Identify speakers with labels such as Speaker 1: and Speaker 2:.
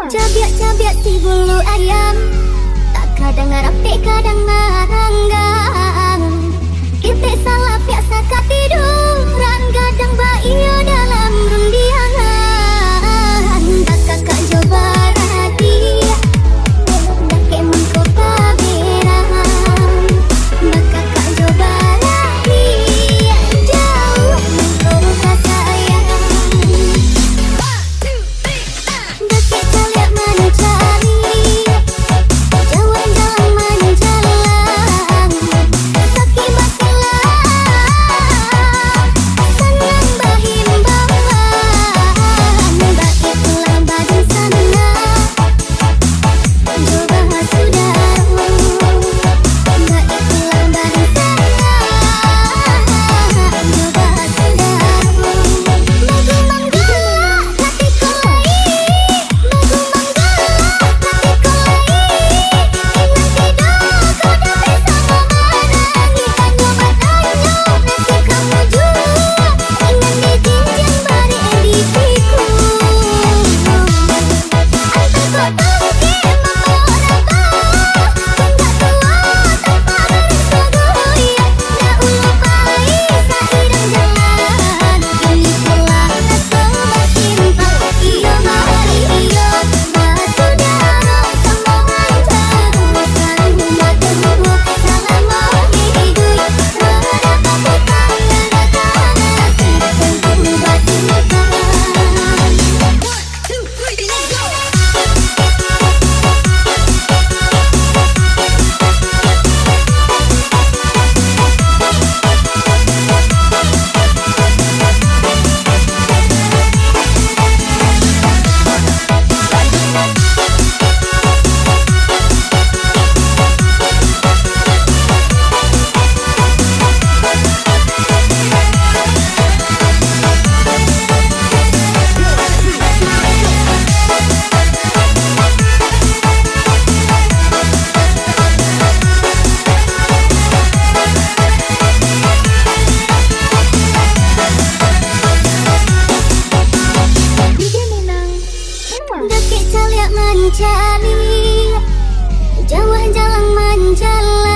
Speaker 1: Cabiak-cabiak si bulu ayam, tak kadang rapi kadang maranggang. Kita salah biasa katiduran, kadang baio dalam rundiangan. Tak kakak coba radia, dah kemen kota berang. Tak kakak coba radia, jauh mengkota sayang. Dekik caliak mencari, jauh jalan menjalan. Sakit masalah, senang berhimbauan. Baiklah badan sana, coba sudah. Baiklah badan sana, coba sudah. Magu manggalak hati kolai, magu manggalak hati kolai. Inang tidur kau dah bersama menangi, tanyo bertanyo nasib kamu jua. Inang dijinjang bari edikiku. Antar kau tangki membawa rabah, tunggak tua tanpa rasa goyang. Nak ulupai sairang jalan, ini pula rasa bercinta. Iyo mari iyo, basudara sambungan terus. Saling bertemu, salam menghidui. Rada kaputan, rada tanasi, tentu batin lekas. 1, 2, 3, let's go! Dekik caliak mencari, jauh jalan menjalan.